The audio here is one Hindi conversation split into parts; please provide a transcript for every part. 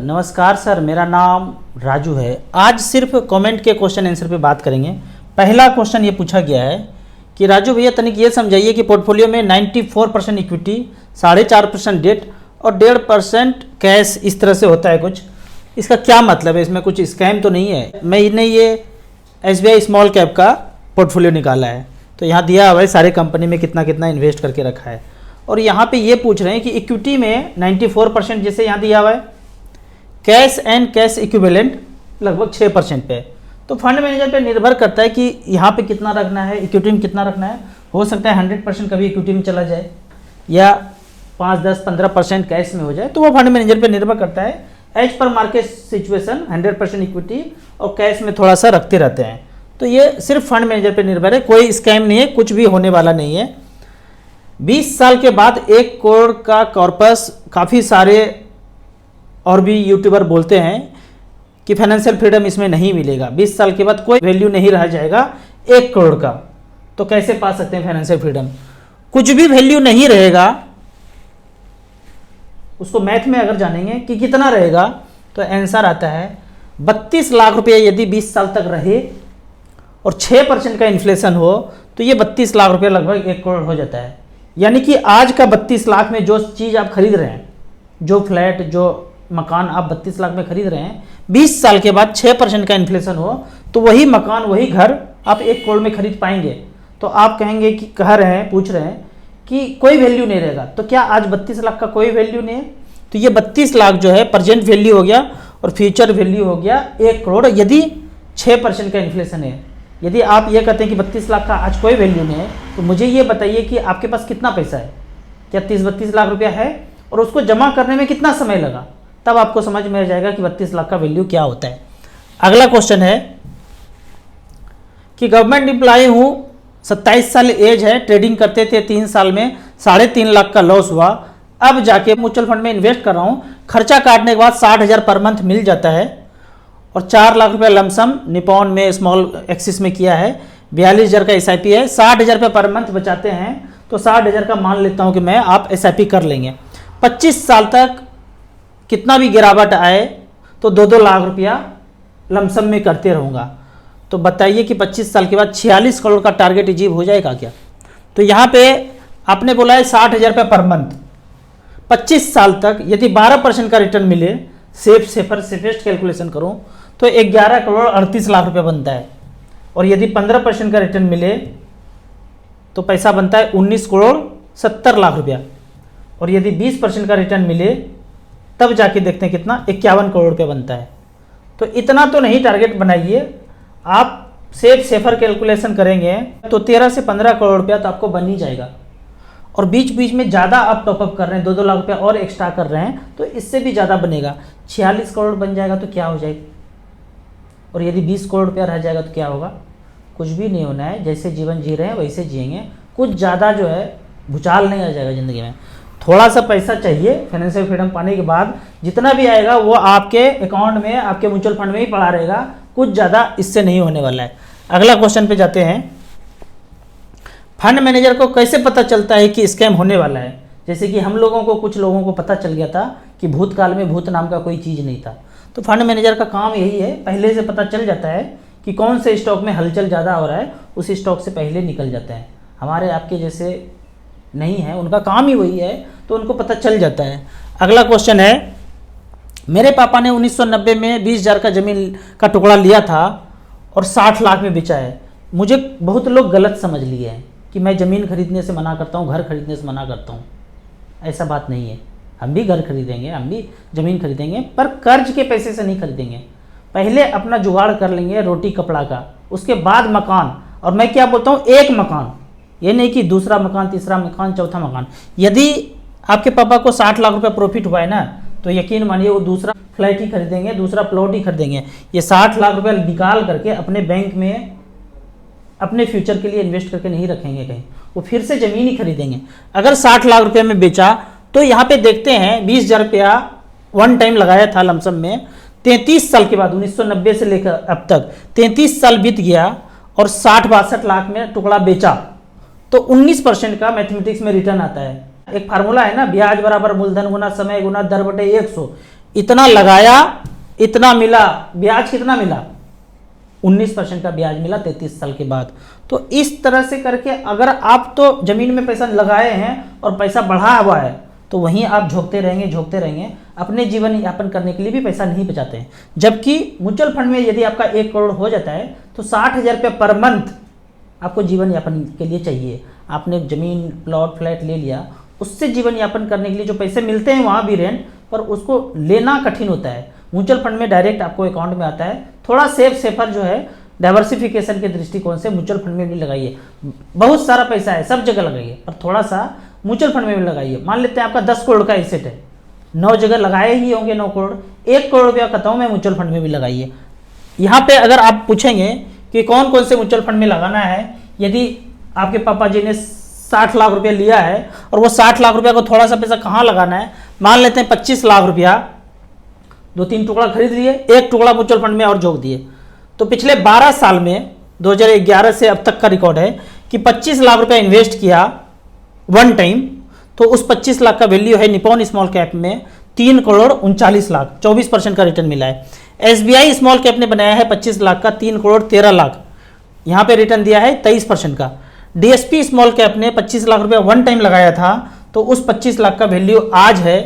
नमस्कार सर, मेरा नाम राजू है। आज सिर्फ कमेंट के क्वेश्चन आंसर पे बात करेंगे। पहला क्वेश्चन ये पूछा गया है कि राजू भैया तनिक ये समझाइए कि पोर्टफोलियो में 94% इक्विटी, 4.5% डेट और 1.5% कैश इस तरह से होता है कुछ, इसका क्या मतलब है? इसमें कुछ स्कैम तो नहीं है? मैंने ये SBI स्मॉल कैप का पोर्टफोलियो निकाला है, तो यहाँ दिया हुआ है सारे कंपनी में कितना कितना इन्वेस्ट करके रखा है। और यहाँ पे ये पूछ रहे हैं कि इक्विटी में 94% जैसे यहाँ दिया हुआ है, कैश एंड कैश इक्विवेलेंट लगभग 6% पे। तो फंड मैनेजर पे निर्भर करता है कि यहाँ पे कितना रखना है, इक्विटी में कितना रखना है। हो सकता है 100% कभी इक्विटी में चला जाए या 5, 10, 15% कैश में हो जाए, तो वो फंड मैनेजर पे निर्भर करता है। As per market situation 100% equity और कैश में थोड़ा सा रखते रहते हैं। तो ये सिर्फ फंड मैनेजर पे निर्भर है, कोई स्कैम नहीं है, कुछ भी होने वाला नहीं है। 20 साल के बाद 1 करोड़ का कॉर्पस, काफ़ी सारे और भी यूट्यूबर बोलते हैं कि फाइनेंशियल फ्रीडम इसमें नहीं मिलेगा। 20 साल के बाद कोई वैल्यू नहीं रह जाएगा 1 करोड़ का, तो कैसे पा सकते हैं फाइनेंशियल फ्रीडम? कुछ भी वैल्यू नहीं रहेगा। उसको मैथ में अगर जानेंगे कि कितना रहेगा, तो आंसर आता है 32 लाख रुपये यदि 20 साल तक रहे और 6% का इन्फ्लेशन हो, तो ये 32 लाख रुपये लगभग 1 करोड़ हो जाता है। यानी कि आज का 32 लाख में जो चीज़ आप खरीद रहे हैं, जो फ्लैट, जो मकान आप 32 लाख में खरीद रहे हैं, 20 साल के बाद 6% का इन्फ्लेशन हो, तो वही मकान, वही घर आप 1 करोड़ में खरीद पाएंगे। तो आप कहेंगे कि पूछ रहे हैं कि कोई वैल्यू नहीं रहेगा, तो क्या आज 32 लाख का कोई वैल्यू नहीं है? तो ये 32 लाख जो है प्रेजेंट वैल्यू हो गया और फ्यूचर वैल्यू हो गया 1 करोड़ यदि 6% का इन्फ्लेशन है। यदि आप ये कहते हैं कि 32 लाख का आज कोई वैल्यू नहीं है, तो मुझे ये बताइए कि आपके पास कितना पैसा है? क्या 30-32 लाख रुपया है? और उसको जमा करने में कितना समय लगा? तब आपको समझ में आ जाएगा कि 32 लाख का वैल्यू क्या होता है। अगला क्वेश्चन है कि गवर्नमेंट एम्प्लॉय हूँ, 27 साल एज है, ट्रेडिंग करते थे 3 साल में 3.5 लाख का लॉस हुआ, अब जाके म्यूचुअल फंड में इन्वेस्ट कर रहा हूँ, खर्चा काटने के बाद 60,000 पर मंथ मिल जाता है और 4 लाख रुपया लमसम निपॉन में स्मॉल एक्सिस में किया है, 42,000 का SIP है, 60,000 रुपये पर मंथ बचाते हैं, तो 60,000 का मान लेता हूँ कि मैं आप SIP कर लेंगे। 25 साल तक कितना भी गिरावट आए तो 2-2 लाख रुपया लमसम में करते रहूँगा। तो बताइए कि 25 साल के बाद 46 करोड़ का टारगेट अचीव हो जाएगा क्या? तो यहाँ पे आपने बोला है 60,000 रुपये पर मंथ, 25 साल तक यदि 12% का रिटर्न मिले, सेफेस्ट कैलकुलेशन करूँ तो 11 करोड़ 38 लाख रुपये बनता है। और यदि 15% का रिटर्न मिले तो पैसा बनता है 19 करोड़ 70 लाख रुपया। और यदि 20% का रिटर्न मिले तब जाके देखते हैं कितना, 51 करोड़ रुपये बनता है। तो इतना तो नहीं टारगेट बनाइए, आप सेफर कैलकुलेशन करेंगे तो 13 से 15 करोड़ रुपया तो आपको बन ही जाएगा। और बीच बीच में ज़्यादा आप टॉपअप कर रहे हैं, 2-2 लाख रुपया और एक्स्ट्रा कर रहे हैं, तो इससे भी ज़्यादा बनेगा। 46 करोड़ बन जाएगा तो क्या हो जाएगा? और यदि 20 करोड़ रुपया रह जाएगा तो क्या होगा? कुछ भी नहीं होना है, जैसे जीवन जी रहे हैं वैसे जिएंगे। कुछ ज़्यादा जो है भूचाल नहीं आ जाएगा ज़िंदगी में। थोड़ा सा पैसा चाहिए, फाइनेंशियल फ्रीडम पाने के बाद जितना भी आएगा वो आपके अकाउंट में, आपके म्यूचुअल फंड में ही पड़ा रहेगा, कुछ ज़्यादा इससे नहीं होने वाला है। अगला क्वेश्चन पे जाते हैं। फंड मैनेजर को कैसे पता चलता है कि स्कैम होने वाला है? जैसे कि हम लोगों को, कुछ लोगों को पता चल गया था कि भूतकाल में भूत नाम का कोई चीज़ नहीं था। तो फंड मैनेजर का काम यही है, पहले से पता चल जाता है कि कौन से स्टॉक में हलचल ज़्यादा हो रहा है, उस स्टॉक से पहले निकल जाता है। हमारे आपके जैसे नहीं है, उनका काम ही वही है, तो उनको पता चल जाता है। अगला क्वेश्चन है, मेरे पापा ने 1990 में 20,000 का ज़मीन का टुकड़ा लिया था और 60 लाख में बेचा है। मुझे बहुत लोग गलत समझ लिए हैं कि मैं ज़मीन खरीदने से मना करता हूँ, घर खरीदने से मना करता हूँ। ऐसा बात नहीं है, हम भी घर खरीदेंगे, हम भी ज़मीन खरीदेंगे, पर कर्ज के पैसे से नहीं खरीदेंगे। पहले अपना जुगाड़ कर लेंगे रोटी कपड़ा का, उसके बाद मकान। और मैं क्या बोलता हूँ, एक मकान, ये नहीं कि दूसरा मकान, तीसरा मकान, चौथा मकान। यदि आपके पापा को 60 लाख रुपए प्रॉफिट हुआ है ना, तो यकीन मानिए वो दूसरा फ्लैट ही खरीदेंगे, दूसरा प्लॉट ही खरीदेंगे। ये 60 लाख रुपए निकाल करके अपने बैंक में अपने फ्यूचर के लिए इन्वेस्ट करके नहीं रखेंगे कहीं, वो फिर से ज़मीन ही खरीदेंगे। अगर 60 लाख रुपये में बेचा, तो यहाँ पे देखते हैं 20,000 रुपया वन टाइम लगाया था लमसम में, 33 साल के बाद 1990 से लेकर अब तक 33 साल बीत गया और 60-62 लाख में टुकड़ा बेचा, तो 19% का मैथमेटिक्स में रिटर्न आता है। एक फार्मूला है ना, ब्याज बराबर मूलधन गुना समय गुना दर बटे 100। इतना लगाया, इतना मिला, ब्याज कितना मिला? 19% का ब्याज मिला 33 साल के बाद। तो इस तरह से करके अगर आप तो जमीन में पैसा लगाए हैं और पैसा बढ़ा हुआ है तो वहीं आप झोंकते रहेंगे, अपने जीवन यापन करने के लिए भी पैसा नहीं बचाते हैं। जबकि म्यूचुअल फंड में यदि आपका 1 करोड़ हो जाता है तो 60,000 रुपये पर मंथ आपको जीवन यापन के लिए चाहिए। आपने जमीन, प्लॉट, फ्लैट ले लिया, उससे जीवन यापन करने के लिए जो पैसे मिलते हैं वहाँ भी रेंट पर, उसको लेना कठिन होता है। म्यूचुअल फंड में डायरेक्ट आपको अकाउंट में आता है। थोड़ा सेफर जो है डाइवर्सिफिकेशन के दृष्टिकोण से म्यूचुअल फंड में भी लगाइए। बहुत सारा पैसा है, सब जगह लगाइए, पर थोड़ा सा म्यूचुअल फंड में भी लगाइए। मान लेते हैं आपका 10 करोड़ का एसेट है, 9 जगह लगाए ही होंगे 9 करोड़, 1 करोड़ रुपया कहता हूँ मैं म्यूचुअल फंड में भी लगाइए। यहाँ पे अगर आप पूछेंगे कि कौन कौन से म्यूचुअल फंड में लगाना है, यदि आपके पापा जी ने 60 लाख रुपया लिया है और वो 60 लाख रुपया को थोड़ा सा पैसा कहाँ लगाना है, मान लेते हैं 25 लाख रुपया, 2-3 टुकड़ा खरीद लिए, 1 टुकड़ा म्यूचुअल फंड में और जोड़ दिए, तो पिछले 12 साल में 2011 से अब तक का रिकॉर्ड है कि 25 लाख रुपया इन्वेस्ट किया वन टाइम, तो उस 25 लाख का वैल्यू है निपॉन स्मॉल कैप में 3 करोड़ 39 लाख, 24% का रिटर्न मिला है। SBI स्मॉल कैप ने बनाया है 25 लाख का 3 करोड़ 13 लाख, यहाँ पे रिटर्न दिया है 23% का। DSP स्मॉल कैप ने 25 लाख रुपया वन टाइम लगाया था, तो उस 25 लाख का वैल्यू आज है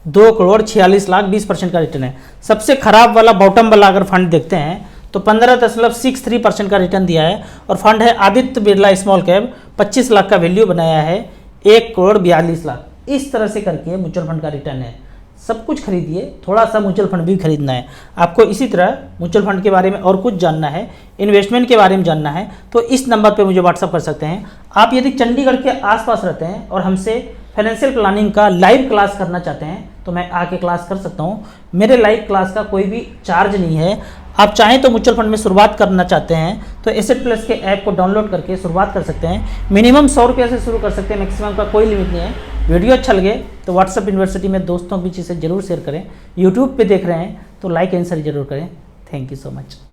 2 करोड़ 46 लाख, 20% का रिटर्न है। सबसे खराब वाला बॉटम वाला अगर फंड देखते हैं तो 15.63% का रिटर्न दिया है, और फंड है आदित्य बिरला स्मॉल कैप, 25 लाख का वैल्यू बनाया है 1 करोड़ 42 लाख। इस तरह से करके म्यूचुअल फंड का रिटर्न है। सब कुछ खरीदिए, थोड़ा सा म्यूचुअल फंड भी खरीदना है आपको। इसी तरह म्यूचुअल फंड के बारे में और कुछ जानना है, इन्वेस्टमेंट के बारे में जानना है, तो इस नंबर पे मुझे व्हाट्सअप कर सकते हैं। आप यदि चंडीगढ़ के आसपास रहते हैं और हमसे फाइनेंशियल प्लानिंग का लाइव क्लास करना चाहते हैं तो मैं आके क्लास कर सकता हूँ। मेरे लाइव क्लास का कोई भी चार्ज नहीं है। आप चाहें तो म्यूचुअल फंड में शुरुआत करना चाहते हैं तो एसेट प्लस के ऐप को डाउनलोड करके शुरुआत कर सकते हैं। मिनिमम 100 रुपये से शुरू कर सकते हैं, मैक्सिमम का कोई लिमिट नहीं है। वीडियो अच्छा लगे तो व्हाट्सअप यूनिवर्सिटी में दोस्तों के बीच इसे जरूर शेयर करें। यूट्यूब पे देख रहे हैं तो लाइक एंड शेयर जरूर करें। Thank you so much.